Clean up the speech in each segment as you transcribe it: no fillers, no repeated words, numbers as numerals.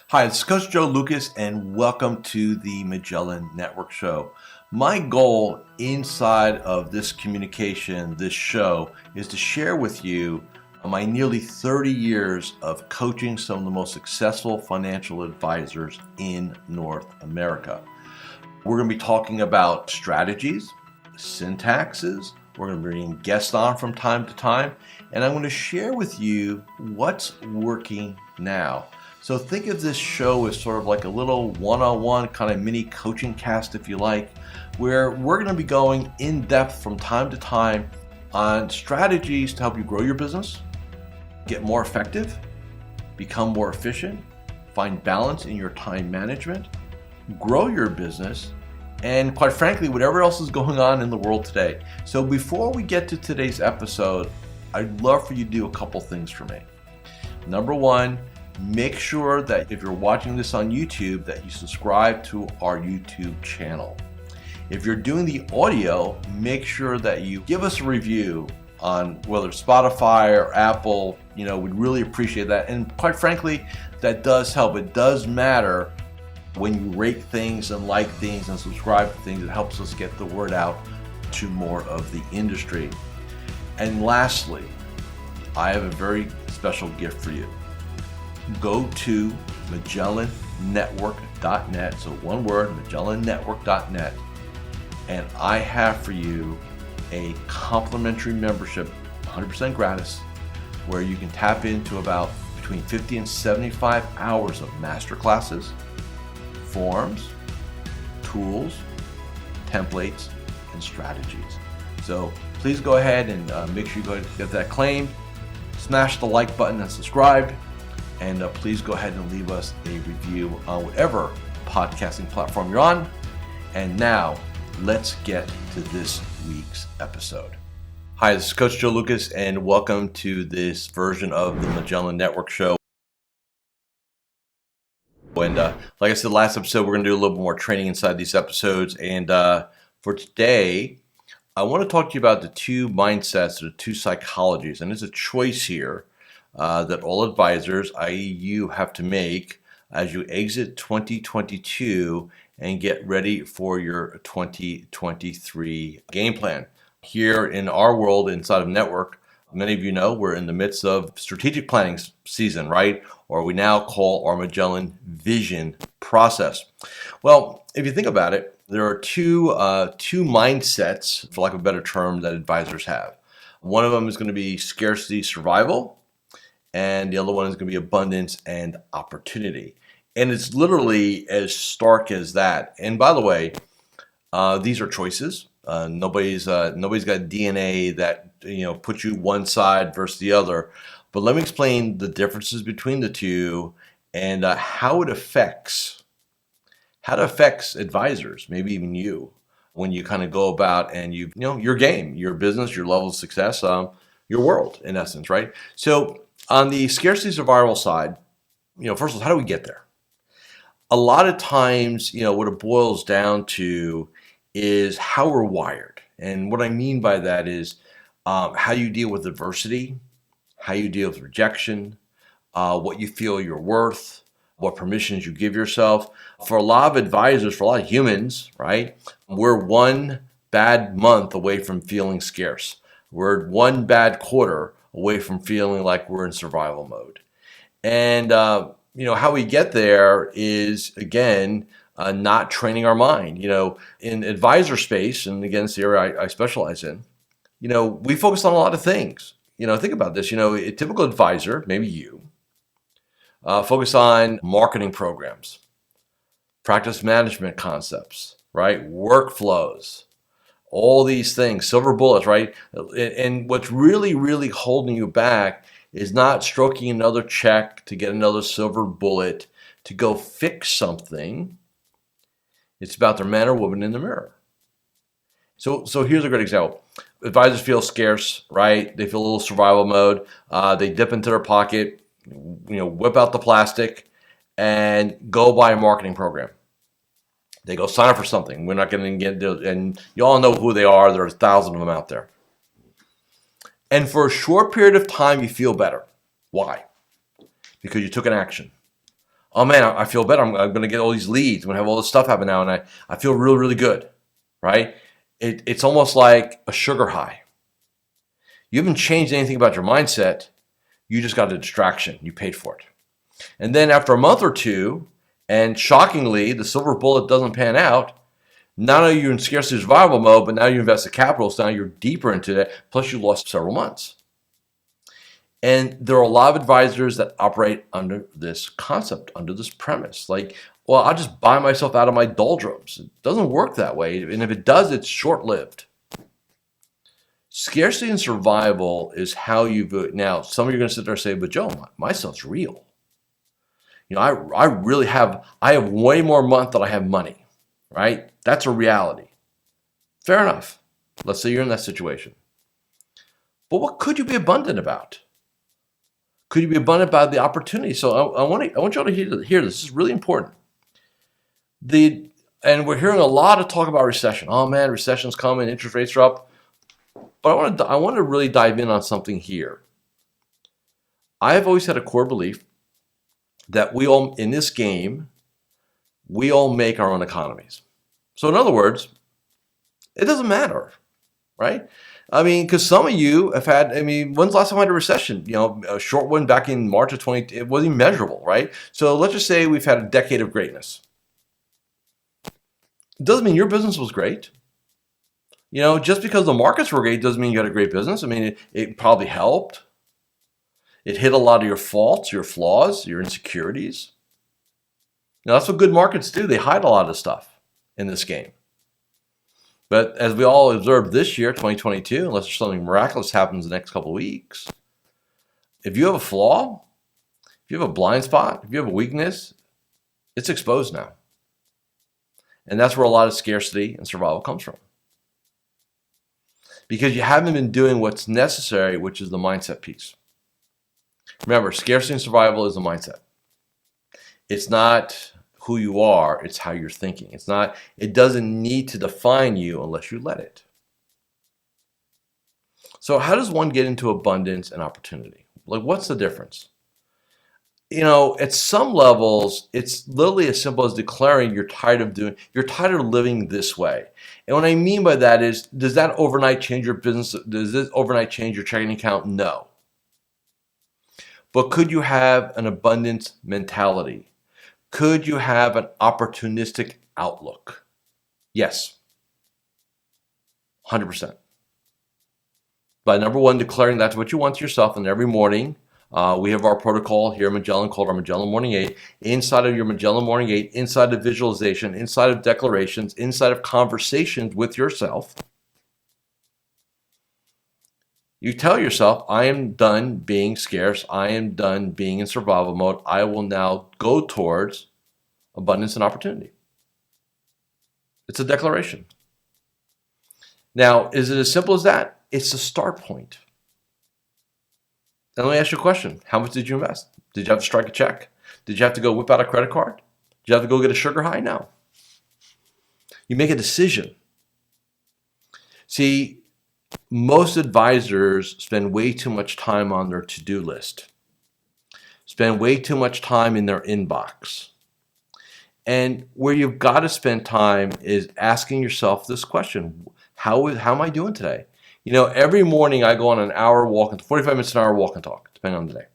Hi, it's Coach Joe Lucas, and welcome to the Magellan Network Show. My goal inside of this communication, this show, is to share with you my nearly 30 years of coaching some of the most successful financial advisors in North America. We're going to be talking about strategies, syntaxes. We're going to be bringing guests on from time to time, and I'm going to share with you what's working now. So think of this show as sort of like a little one-on-one kind of mini coaching cast, if you like, where we're going to be going in depth from time to time on strategies to help you grow your business, get more effective, become more efficient, find balance in your time management, grow your business, and quite frankly, whatever else is going on in the world today. So before we get to today's episode, I'd love for you to do a couple things for me. Number one, make sure that if you're watching this on YouTube, that you subscribe to our YouTube channel. If you're doing the audio, make sure that you give us a review on whether Spotify or Apple. We'd really appreciate that. And quite frankly, that does help. It does matter when you rate things and like things and subscribe to things. It helps us get the word out to more of the industry. And lastly, I have a very special gift for you. Go to MagellanNetwork.net, so one word, MagellanNetwork.net, and I have for you a complimentary membership, 100% gratis, where you can tap into about between 50 and 75 hours of masterclasses, forms, tools, templates, and strategies. So please go ahead and make sure you go get that claimed, smash the like button and subscribe. And please go ahead and leave us a review on whatever podcasting platform you're on. And now, let's get to this week's episode. Hi, this is Coach Joe Lucas, and welcome to this version of the Magellan Network Show. And like I said, last episode, we're going to do a little bit more training inside these episodes. And for today, I want to talk to you about the two mindsets, or the two psychologies. And there's a choice here that all advisors, i.e. you, have to make as you exit 2022 and get ready for your 2023 game plan. Here in our world, inside of Network, many of you know we're in the midst of strategic planning season, right? Or we now call our Magellan Vision process. Well, if you think about it, there are two mindsets, for lack of a better term, that advisors have. One of them is going to be scarcity survival, and the other one is going to be abundance and opportunity. And it's literally as stark as that. And by the way, these are choices. Nobody's got DNA that puts you one side versus the other. But let me explain the differences between the two and how it affects advisors, maybe even you, when you kind of go about and your game, your business, your level of success, your world, in essence, right? So on the scarcity survival side, first of all, how do we get there? A lot of times, what it boils down to is how we're wired. And what I mean by that is how you deal with adversity, how you deal with rejection, what you feel you're worth, what permissions you give yourself. For a lot of advisors, for a lot of humans, right, we're one bad month away from feeling scarce. We're one bad quarter away from feeling like we're in survival mode. And, how we get there is, again, not training our mind. In advisor space, and again, it's the area I specialize in, we focus on a lot of things. Think about this. A typical advisor, maybe you, focus on marketing programs, practice management concepts, right? Workflows, all these things, silver bullets, right? And what's really, really holding you back is not stroking another check to get another silver bullet to go fix something. It's about their man or woman in the mirror. So here's a great example. Advisors feel scarce, right? They feel a little survival mode. They dip into their pocket, whip out the plastic and go buy a marketing program. They go sign up for something. We're not going to get, and you all know who they are. There's 1,000 of them out there. And for a short period of time, you feel better. Why? Because you took an action. Oh man, I feel better. I'm going to get all these leads. I'm going to have all this stuff happen now, and I feel really, really good, right? It's almost like a sugar high. You haven't changed anything about your mindset. You just got a distraction. You paid for it. And then after a month or two, and shockingly, the silver bullet doesn't pan out, not only are you in scarcity survival mode, but now you invested capital, so now you're deeper into it, plus you lost several months. And there are a lot of advisors that operate under this concept, under this premise. Like, well, I'll just buy myself out of my doldrums. It doesn't work that way. And if it does, it's short-lived. Scarcity and survival is how you vote. Now, some of you are going to sit there and say, but Joe, my stuff's real. I really have, I have way more month than I have money, right? That's a reality. Fair enough. Let's say you're in that situation. But what could you be abundant about? Could you be abundant about the opportunity? So I want you all to hear this. This is really important. And we're hearing a lot of talk about recession. Oh man, recession's coming, interest rates are up. But I want to really dive in on something here. I have always had a core belief that we all, in this game, we all make our own economies. So in other words, it doesn't matter, right? I mean, because some of you have had, when's the last time I had a recession? A short one back in March of 20, it wasn't even measurable, right? So let's just say we've had a decade of greatness. It doesn't mean your business was great. Just because the markets were great doesn't mean you had a great business. It probably helped. It hit a lot of your faults, your flaws, your insecurities. Now, that's what good markets do. They hide a lot of stuff in this game. But as we all observed this year, 2022, unless there's something miraculous happens in the next couple of weeks, if you have a flaw, if you have a blind spot, if you have a weakness, it's exposed now. And that's where a lot of scarcity and survival comes from. Because you haven't been doing what's necessary, which is the mindset piece. Remember, scarcity and survival is a mindset. It's not who you are, it's how you're thinking. It doesn't need to define you unless you let it. So how does one get into abundance and opportunity? Like, what's the difference? At some levels, it's literally as simple as declaring you're tired of living this way. And what I mean by that is, does that overnight change your business? Does this overnight change your checking account? No. But could you have an abundance mentality? Could you have an opportunistic outlook? Yes. 100%. By number one, declaring that's what you want to yourself, and every morning, we have our protocol here at Magellan called our Magellan Morning 8. Inside of your Magellan Morning 8, inside of visualization, inside of declarations, inside of conversations with yourself, you tell yourself, I am done being scarce. I am done being in survival mode. I will now go towards abundance and opportunity. It's a declaration. Now, is it as simple as that? It's the start point. And let me ask you a question. How much did you invest? Did you have to strike a check? Did you have to go whip out a credit card? Did you have to go get a sugar high? No. You make a decision. See, most advisors spend way too much time on their to-do list, spend way too much time in their inbox. And where you've got to spend time is asking yourself this question: How am I doing today? Every morning I go on an hour walk, 45 minutes an hour walk and talk, depending on the day.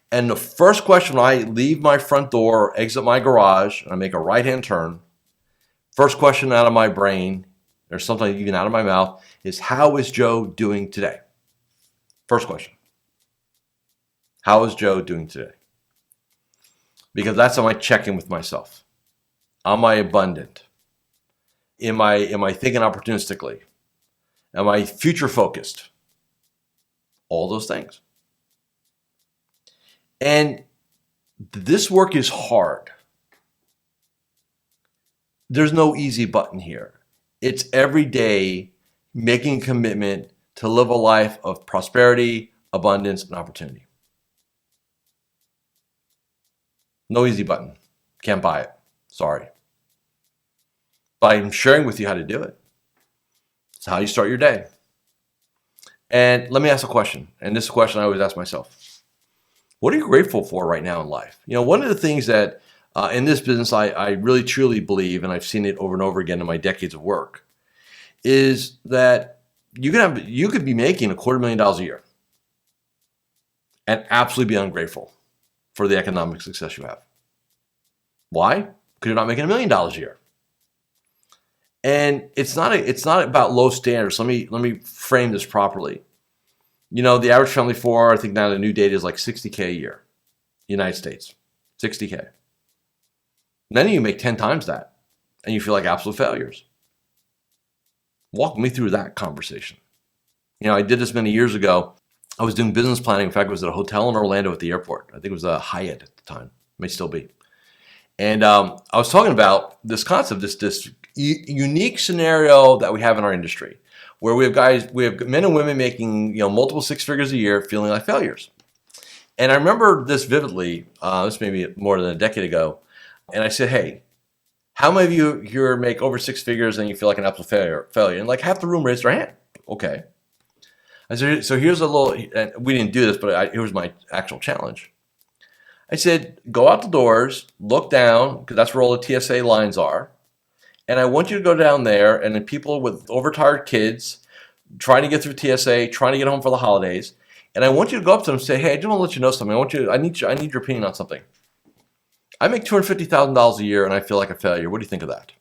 And the first question when I leave my front door or exit my garage and I make a right-hand turn, first question out of my brain, or sometimes even out of my mouth, is how is Joe doing today? First question. How is Joe doing today? Because that's how I check in with myself. Am I abundant? Am I thinking opportunistically? Am I future focused? All those things. And this work is hard. There's no easy button here. It's every day making a commitment to live a life of prosperity, abundance, and opportunity. No easy button. Can't buy it. Sorry. But I'm sharing with you how to do it. It's how you start your day. And let me ask a question. And this is a question I always ask myself. What are you grateful for right now in life? One of the things that in this business I really truly believe, and I've seen it over and over again in my decades of work, is that you could be making $250,000 a year and absolutely be ungrateful for the economic success you have. Why? Because you're not making $1 million a year. And it's not about low standards. Let me frame this properly. The average family I think now the new data is like $60K a year, United States, $60K. Then you make 10 times that, and you feel like absolute failures. Walk me through that conversation. I did this many years ago. I was doing business planning. In fact, it was at a hotel in Orlando at the airport. I think it was a Hyatt at the time. May still be. And I was talking about this concept, this unique scenario that we have in our industry, where we have men and women making multiple six figures a year, feeling like failures. And I remember this vividly. This may be more than a decade ago. And I said, "Hey, how many of you here make over six figures and you feel like an absolute failure?" And like half the room raised their hand. Okay. I said, so here's a little. We didn't do this, but here was my actual challenge. I said, go out the doors, look down, because that's where all the TSA lines are. And I want you to go down there, and then people with overtired kids trying to get through TSA, trying to get home for the holidays. And I want you to go up to them and say, hey, I just want to let you know something. I need your opinion on something. I make $250,000 a year, and I feel like a failure. What do you think of that?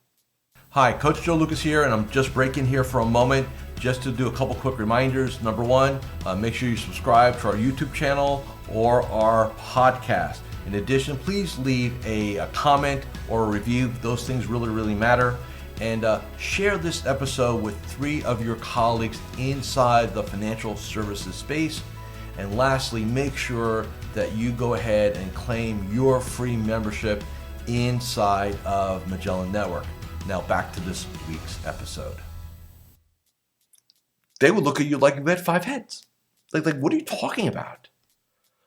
Hi, Coach Joe Lukacs here, and I'm just breaking here for a moment just to do a couple quick reminders. Number one, make sure you subscribe to our YouTube channel or our podcast. In addition, please leave a comment or a review. Those things really, really matter. And share this episode with 3 of your colleagues inside the financial services space. And lastly, make sure that you go ahead and claim your free membership inside of Magellan Network. Now back to this week's episode. They would look at you like you had 5 heads. Like what are you talking about?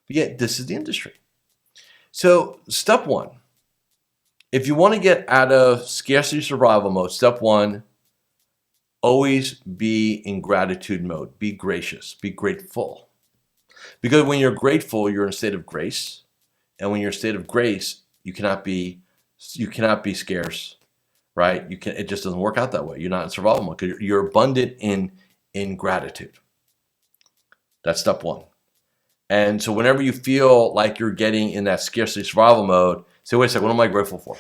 But yet, this is the industry. So, step 1, if you want to get out of scarcity survival mode, step 1, always be in gratitude mode. Be gracious. Be grateful. Because when you're grateful, you're in a state of grace. And when you're in a state of grace, you cannot be scarce, right? It just doesn't work out that way. You're not in survival mode because you're abundant in gratitude. That's step 1. And so whenever you feel like you're getting in that scarcity survival mode, say, wait a second, what am I grateful for?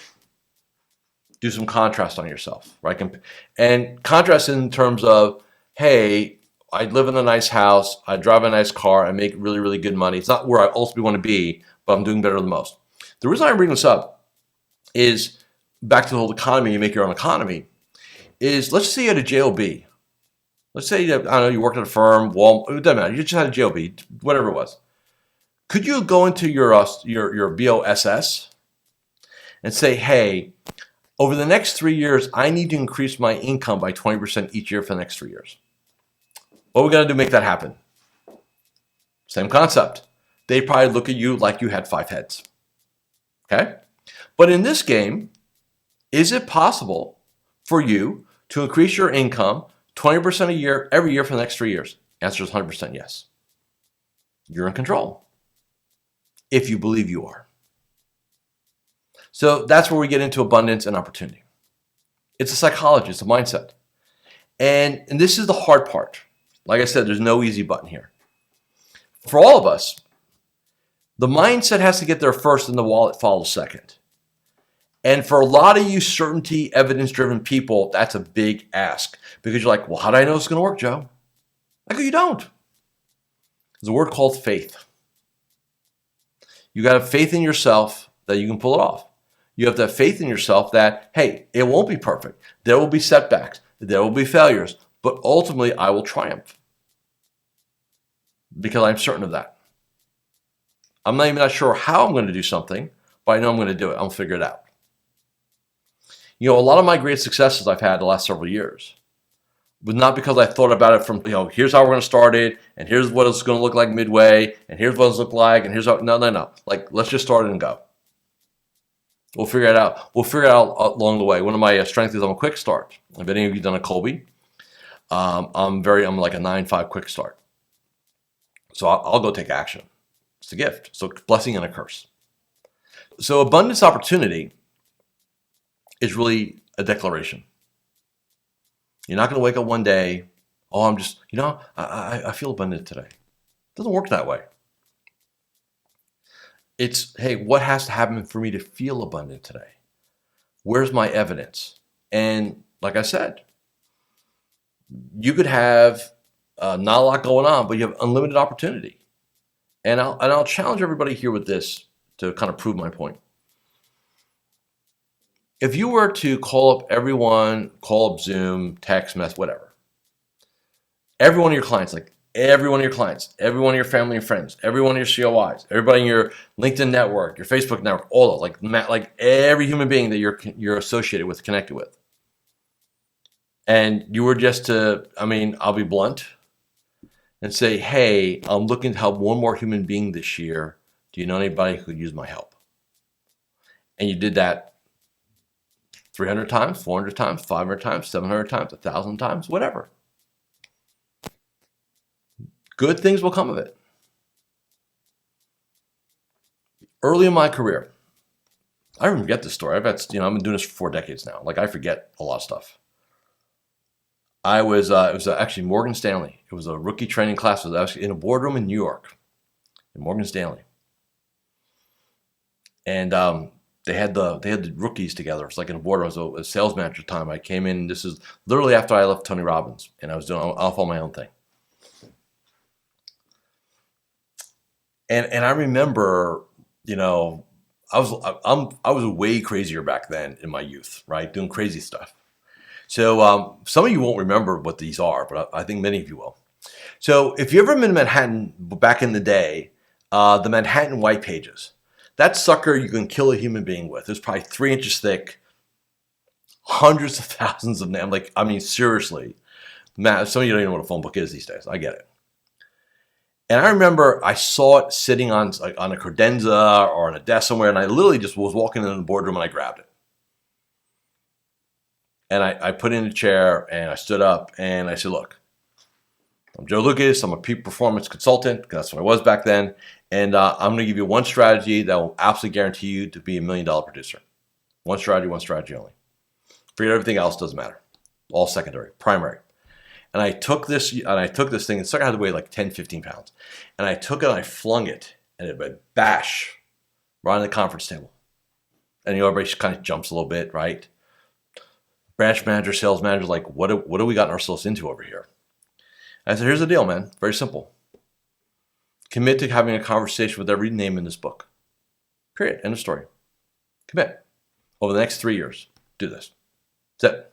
Do some contrast on yourself, right? And contrast in terms of, hey, I live in a nice house, I drive a nice car, I make really, really good money. It's not where I ultimately want to be, but I'm doing better than most. The reason I bring this up is back to the whole economy, you make your own economy, is let's say you had a JOB. Let's say, I don't know, you worked at a firm, Walmart, it doesn't matter, you just had a JOB, whatever it was. Could you go into your BOSS and say, hey, over the next 3 years, I need to increase my income by 20% each year for the next 3 years. What are we going to do to make that happen? Same concept. They probably look at you like you had 5 heads. Okay? But in this game, is it possible for you to increase your income 20% a year, every year for the next 3 years? Answer is 100% yes. You're in control. If you believe you are. So that's where we get into abundance and opportunity. It's a psychology, it's a mindset. And this is the hard part. Like I said, there's no easy button here. For all of us, the mindset has to get there first and the wallet follows second. And for a lot of you certainty, evidence-driven people, that's a big ask. Because you're like, well, how do I know it's going to work, Joe? I go, you don't. There's a word called faith. You got to have faith in yourself that you can pull it off. You have to have faith in yourself that, hey, it won't be perfect. There will be setbacks. There will be failures. But ultimately, I will triumph. Because I'm certain of that. I'm not even not sure how I'm going to do something, but I know I'm going to do it. I'll figure it out. A lot of my great successes I've had the last several years was not because I thought about it from, here's how we're going to start it, and here's what it's going to look like midway, and here's what it's look like, and here's how, no. Like, let's just start it and go. We'll figure it out. We'll figure it out along the way. One of my strengths is I'm a quick start. If any of you done a Colby, I'm like a 9-5 quick start. So I'll go take action. It's a gift. So blessing and a curse. So abundance opportunity is really a declaration. You're not going to wake up one day, oh, I'm just, I feel abundant today. It doesn't work that way. It's, hey, what has to happen for me to feel abundant today? Where's my evidence? And like I said, you could have not a lot going on, but you have unlimited opportunity. And I'll challenge everybody here with this to kind of prove my point. If you were to call up everyone, call up Zoom, text, mess, whatever, every one of your clients, every one of your family and friends, every one of your COIs, everybody in your LinkedIn network, your Facebook network, all of like every human being that you're associated with, connected with. And you were just I'll be blunt and say, hey, I'm looking to help one more human being this year. Do you know anybody who could use my help? And you did that 300 times, 400 times, 500 times, 700 times, 1,000 times, whatever. Good things will come of it. Early in my career, I don't forget this story. I've been doing this for 4 decades now. I forget a lot of stuff. It was actually Morgan Stanley. It was a rookie training class. I was actually in a boardroom in New York, in Morgan Stanley. And they had the rookies together. It was like in a boardroom. I was a sales manager at the time. I came in. This is literally after I left Tony Robbins, and I was doing off on my own thing. And I remember, I was way crazier back then in my youth, right? Doing crazy stuff. So some of you won't remember what these are, but I think many of you will. So if you ever been in Manhattan back in the day, the Manhattan White Pages, that sucker you can kill a human being with. It's probably 3 inches thick, hundreds of thousands of names. Seriously. Some of you don't even know what a phone book is these days. I get it. And I remember I saw it sitting on a credenza or on a desk somewhere, and I literally just was walking in the boardroom and I grabbed it. And I put it in a chair and I stood up and I said, look, I'm Joe Lukacs. I'm a peak performance consultant, because that's what I was back then. And I'm going to give you one strategy that will absolutely guarantee you to be $1 million producer. One strategy only. Forget everything else, doesn't matter. All secondary, primary. And I took this thing, and I had to weigh like 10, 15 pounds. And I took it and I flung it, and it went bash right on the conference table. And everybody kind of jumps a little bit, right? Branch manager, sales manager, what do we got ourselves into over here? And I said, here's the deal, man. Very simple. Commit to having a conversation with every name in this book. Period. End of story. Commit. Over the next 3 years, do this. That's it.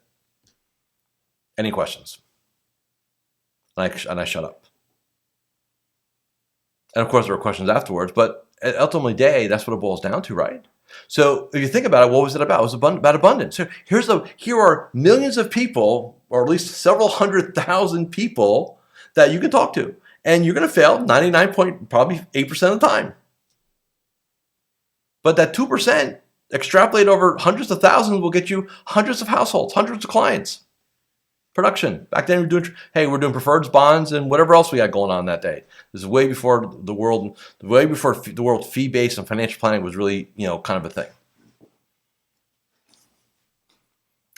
Any questions? And I shut up. And of course, there were questions afterwards, but ultimately, that's what it boils down to, right? So if you think about it, what was it about? It was about abundance. So here are millions of people, or at least several 100,000 people that you can talk to. And you're going to fail 8% of the time. But that 2%, extrapolate over hundreds of thousands, will get you hundreds of households, hundreds of clients. Production. Back then, we're doing preferreds, bonds, and whatever else we got going on that day. This is way before the world fee-based and financial planning was really, kind of a thing.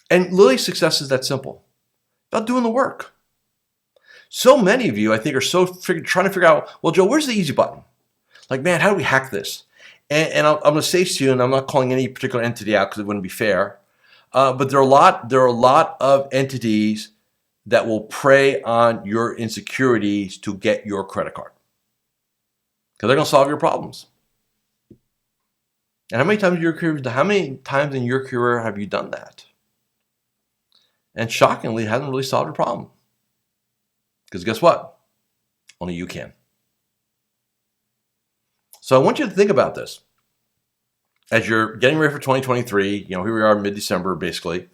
And literally, success is that simple. About doing the work. So many of you, I think, are trying to figure out, well, Joe, where's the easy button? Man, how do we hack this? And I'm going to say to you, and I'm not calling any particular entity out because it wouldn't be fair, but there are a lot of entities that will prey on your insecurities to get your credit card, because they're going to solve your problems. And how many times in your career have you done that? And shockingly, it hasn't really solved your problem. Because guess what? Only you can. So I want you to think about this. As you're getting ready for 2023, here we are mid-December basically.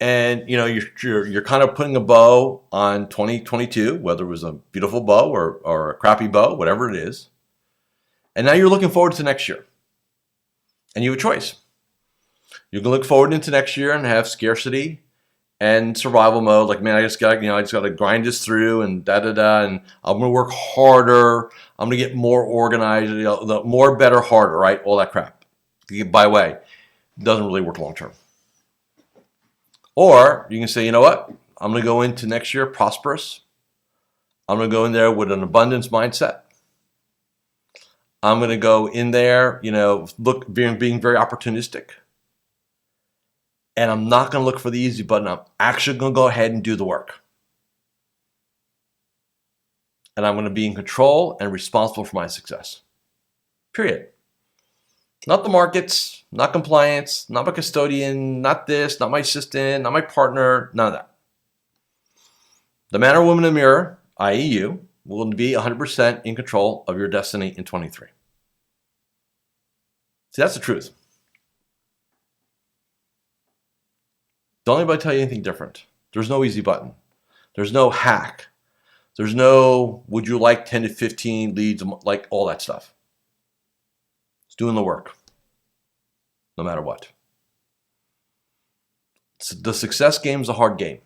And you're kind of putting a bow on 2022, whether it was a beautiful bow or a crappy bow, whatever it is. And now you're looking forward to next year. And you have a choice. You can look forward into next year and have scarcity and survival mode. Like, man, I just got to grind this through and and I'm gonna work harder. I'm gonna get more organized. The more, better, harder, right? All that crap. By the way, it doesn't really work long term. Or you can say, you know what? I'm gonna go into next year prosperous. I'm gonna go in there with an abundance mindset. I'm gonna go in there, being very opportunistic. And I'm not going to look for the easy button. I'm actually going to go ahead and do the work. And I'm going to be in control and responsible for my success. Period. Not the markets, not compliance, not my custodian, not this, not my assistant, not my partner, none of that. The man or woman in the mirror, i.e. you, will be 100% in control of your destiny in 23. See, that's the truth. Don't anybody tell you anything different. There's no easy button. There's no hack. There's no, would you like 10 to 15 leads, like all that stuff. It's doing the work, no matter what. The success game is a hard game.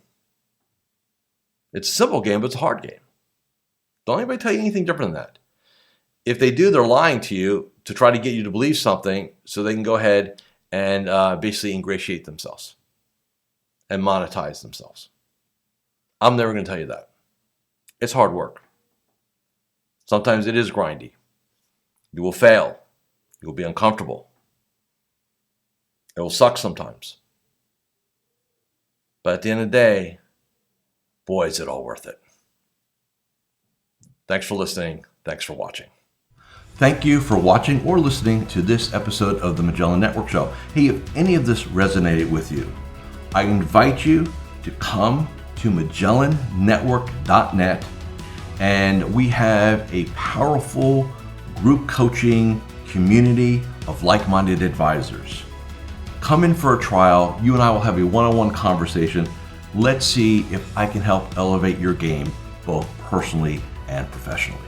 It's a simple game, but it's a hard game. Don't anybody tell you anything different than that. If they do, they're lying to you to try to get you to believe something so they can go ahead and basically ingratiate themselves and monetize themselves. I'm never going to tell you that. It's hard work. Sometimes it is grindy. You will fail. You will be uncomfortable. It will suck sometimes. But at the end of the day, boy, is it all worth it. Thanks for listening. Thanks for watching. Thank you for watching or listening to this episode of the Magellan Network Show. Hey, if any of this resonated with you, I invite you to come to MagellanNetwork.net, and we have a powerful group coaching community of like-minded advisors. Come in for a trial. You and I will have a one-on-one conversation. Let's see if I can help elevate your game both personally and professionally.